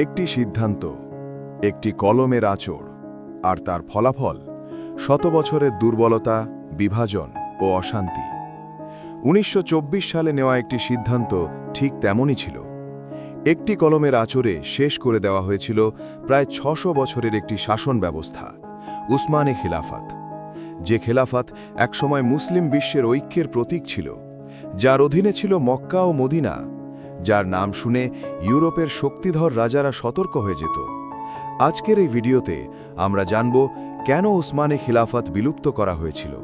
একটি সিদ্ধান্ত, একটি কলমের আঁচড়, আর তার ফলাফল শত বছরের দুর্বলতা, বিভাজন ও অশান্তি। ১৯২৪ সালে নেওয়া একটি সিদ্ধান্ত ঠিক তেমনই ছিল। একটি কলমের আঁচড়ে শেষ করে দেওয়া হয়েছিল প্রায় ৬০০ বছরের একটি শাসন ব্যবস্থা, উসমানী খিলাফত। যে খেলাফত একসময় মুসলিম বিশ্বের ঐক্যের প্রতীক ছিল, যার অধীনে ছিল মক্কা ও মদিনা, যার নাম শুনে ইউরোপের শক্তিধর রাজারা সতর্ক হয়ে যেত। আজকের এই ভিডিওতে আমরা জানব কেন উসমানী খিলাফত বিলুপ্ত করা হয়েছিল,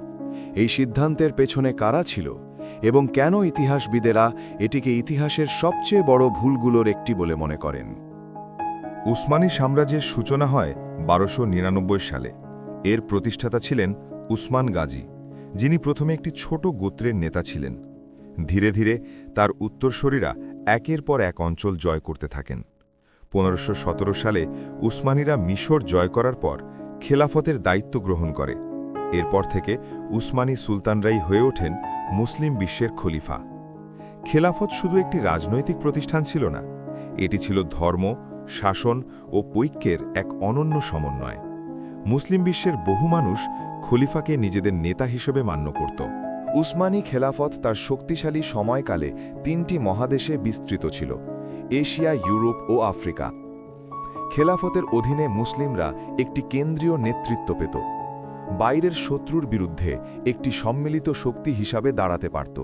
এই সিদ্ধান্তের পেছনে কারা ছিল, এবং কেন ইতিহাসবিদেরা এটিকে ইতিহাসের সবচেয়ে বড় ভুলগুলোর একটি বলে মনে করেন। উসমানী সাম্রাজ্যের সূচনা হয় ১২৯৯ সালে। এর প্রতিষ্ঠাতা ছিলেন উসমান গাজী, যিনি প্রথমে একটি ছোট গোত্রের নেতা ছিলেন। ধীরে ধীরে তার উত্তরসূরিরা একের পর এক অঞ্চল জয় করতে থাকেন। ১৫১৭ সালে উসমানীরা মিশর জয় করার পর খেলাফতের দায়িত্ব গ্রহণ করে। এরপর থেকে উসমানী সুলতানরাই হয়ে ওঠেন মুসলিম বিশ্বের খলিফা। খেলাফত শুধু একটি রাজনৈতিক প্রতিষ্ঠান ছিল না, এটি ছিল ধর্ম, শাসন ও ঐক্যের এক অনন্য সমন্বয়। মুসলিম বিশ্বের বহু মানুষ খলিফাকে নিজেদের নেতা হিসেবে মান্য করত। উসমানী খেলাফত তার শক্তিশালী সময়কালে ৩টি মহাদেশে বিস্তৃত ছিল: এশিয়া, ইউরোপ ও আফ্রিকা। খেলাফতের অধীনে মুসলিমরা একটি কেন্দ্রীয় নেতৃত্ব পেত, বাইরের শত্রুর বিরুদ্ধে একটি সম্মিলিত শক্তি হিসাবে দাঁড়াতে পারত।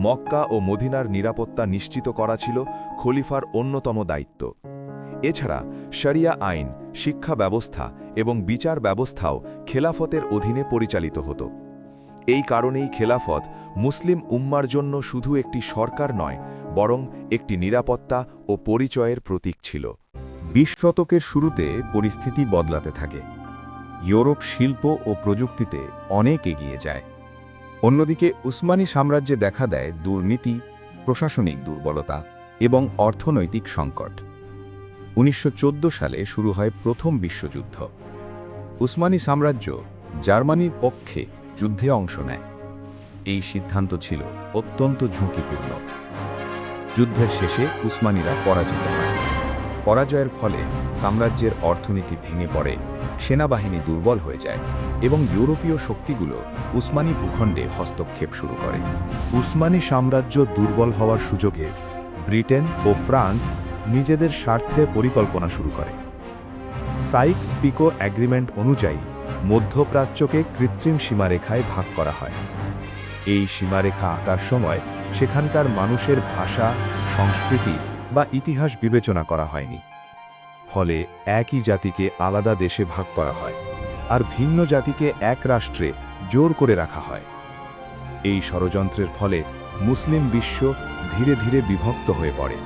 মক্কা ও মদিনার নিরাপত্তা নিশ্চিত করা ছিল খলিফার অন্যতম দায়িত্ব। এছাড়া শরিয়া আইন, শিক্ষা ব্যবস্থা এবং বিচার ব্যবস্থাও খেলাফতের অধীনে পরিচালিত হতো। এই কারণেই খেলাফত মুসলিম উম্মার জন্য শুধু একটি সরকার নয়, বরং একটি নিরাপত্তা ও পরিচয়ের প্রতীক ছিল। ২০ শতকের শুরুতে পরিস্থিতি বদলাতে থাকে। ইউরোপ শিল্প ও প্রযুক্তিতে অনেক এগিয়ে যায়। অন্যদিকে উসমানী সাম্রাজ্যে দেখা দেয় দুর্নীতি, প্রশাসনিক দুর্বলতা এবং অর্থনৈতিক সংকট। ১৯১৪ সালে শুরু হয় প্রথম বিশ্বযুদ্ধ। উসমানী সাম্রাজ্য জার্মানির পক্ষে যুদ্ধে অংশ নেয়। এই সিদ্ধান্ত ছিল অত্যন্ত ঝুঁকিপূর্ণ। যুদ্ধের শেষে উসমানীরা পরাজিত হয়। পরাজয়ের ফলে সাম্রাজ্যের অর্থনীতি ভেঙে পড়ে, সেনাবাহিনী দুর্বল হয়ে যায় এবং ইউরোপীয় শক্তিগুলো উসমানী ভূখণ্ডে হস্তক্ষেপ শুরু করে। উসমানী সাম্রাজ্য দুর্বল হওয়ার সুযোগে ব্রিটেন ও ফ্রান্স নিজেদের স্বার্থে পরিকল্পনা শুরু করে। সাইক্স-পিকো অ্যাগ্রিমেন্ট অনুযায়ী মধ্যপ্রাচ্যকে কৃত্রিম সীমারেখায় ভাগ করা হয়। এই সীমারেখা আঁকার সময় সেখানকার মানুষের ভাষা, সংস্কৃতি বা ইতিহাস বিবেচনা করা হয়নি। ফলে একই জাতিকে আলাদা দেশে ভাগ করা হয়, আর ভিন্ন জাতিকে এক রাষ্ট্রে জোর করে রাখা হয়। এই ষড়যন্ত্রের ফলে মুসলিম বিশ্ব ধীরে ধীরে বিভক্ত হয়ে পড়ে,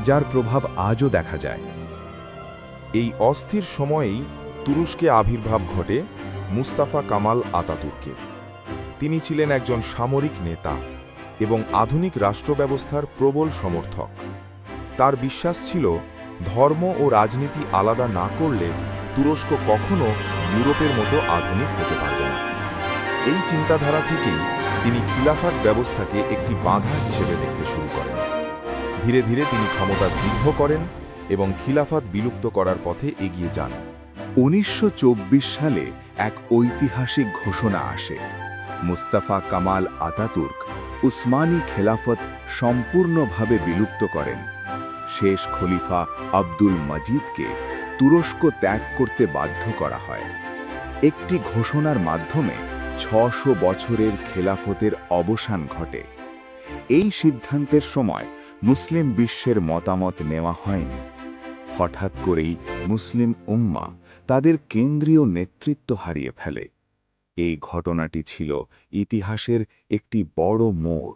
যার প্রভাব আজও দেখা যায়। এই অস্থির সময়েই তুরস্কে আবির্ভাব ঘটে মুস্তাফা কামাল আতাতুর্কের। তিনি ছিলেন একজন সামরিক নেতা এবং আধুনিক রাষ্ট্রব্যবস্থার প্রবল সমর্থক। তার বিশ্বাস ছিল, ধর্ম ও রাজনীতি আলাদা না করলে তুরস্ক কখনো ইউরোপের মতো আধুনিক হতে পারবে না। এই চিন্তাধারা থেকেই তিনি খিলাফত ব্যবস্থাকে একটি বাধা হিসেবে দেখতে শুরু করেন। ধীরে ধীরে তিনি ক্ষমতা দীর্ঘ করেন এবং খিলাফত বিলুপ্ত করার পথে এগিয়ে যান। ১৯২৪ সালে এক ঐতিহাসিক ঘোষণা আসে। মুস্তাফা কামাল আতাতুর্ক উসমানী খেলাফত সম্পূর্ণভাবে বিলুপ্ত করেন। শেষ খলিফা আব্দুল মজিদকে তুরস্ক ত্যাগ করতে বাধ্য করা হয়। একটি ঘোষণার মাধ্যমে ৬০০ বছরের খেলাফতের অবসান ঘটে। এই সিদ্ধান্তের সময় মুসলিম বিশ্বের মতামত নেওয়া হয়নি। হঠাৎ করেই মুসলিম উম্মা তাদের কেন্দ্রীয় নেতৃত্ব হারিয়ে ফেলে। এই ঘটনাটি ছিল ইতিহাসের একটি বড় মোড়।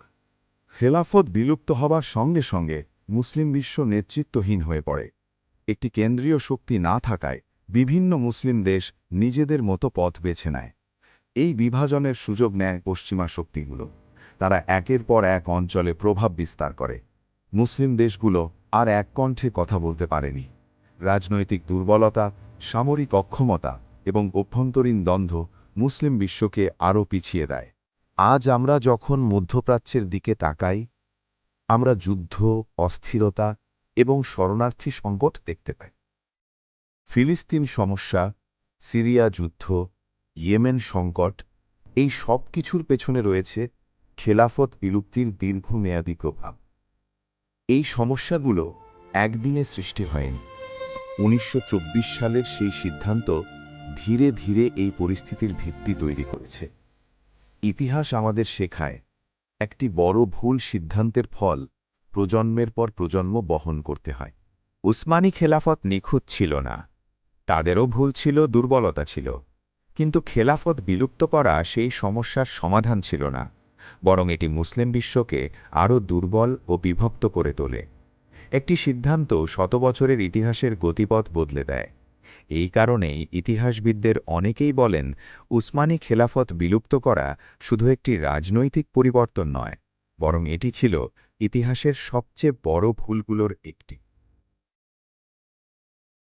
খেলাফত বিলুপ্ত হবার সঙ্গে সঙ্গে মুসলিম বিশ্ব নেতৃত্বহীন হয়ে পড়ে। একটি কেন্দ্রীয় শক্তি না থাকায় বিভিন্ন মুসলিম দেশ নিজেদের মতো পথ বেছে নেয়। এই বিভাজনের সুযোগ নেয় পশ্চিমা শক্তিগুলো। তারা একের পর এক অঞ্চলে প্রভাব বিস্তার করে। মুসলিম দেশগুলো আর এক কণ্ঠে কথা বলতে পারেনি। রাজনৈতিক দুর্বলতা, সামরিক অক্ষমতা এবং অভ্যন্তরীণ দ্বন্দ্ব মুসলিম বিশ্বকে আরও পিছিয়ে দেয়। আজ আমরা যখন মধ্যপ্রাচ্যের দিকে তাকাই, আমরা যুদ্ধ, অস্থিরতা এবং শরণার্থী সংকট দেখতে পায়। ফিলিস্তিন সমস্যা, সিরিয়া যুদ্ধ, ইয়েমেন সংকট, এই সব কিছুর পেছনে রয়েছে খেলাফত বিলুপ্তির দীর্ঘমেয়াদী প্রভাব। এই সমস্যাগুলো একদিনে সৃষ্টি হয়নি। 1924 সালের সেই সিদ্ধান্ত ধীরে ধীরে এই পরিস্থিতির ভিত্তি তৈরি করেছে। ইতিহাস আমাদের শেখায়, একটি বড় ভুল সিদ্ধান্তের ফল প্রজন্মের পর প্রজন্ম বহন করতে হয়। উসমানী খেলাফত নিখুঁত ছিল না, তাদেরও ভুল ছিল, দুর্বলতা ছিল। কিন্তু খেলাফত বিলুপ্ত করা সেই সমস্যার সমাধান ছিল না, বরং এটি মুসলিম বিশ্বকে আরও দুর্বল ও বিভক্ত করে তোলে। একটি সিদ্ধান্ত শত বছরের ইতিহাসের গতিপথ বদলে দেয়। এই কারণেই ইতিহাসবিদদের অনেকেই বলেন, উসমানী খেলাফত বিলুপ্ত করা শুধু একটি রাজনৈতিক পরিবর্তন নয়, বরং এটি ছিল ইতিহাসের সবচেয়ে বড় ভুলগুলোর একটি।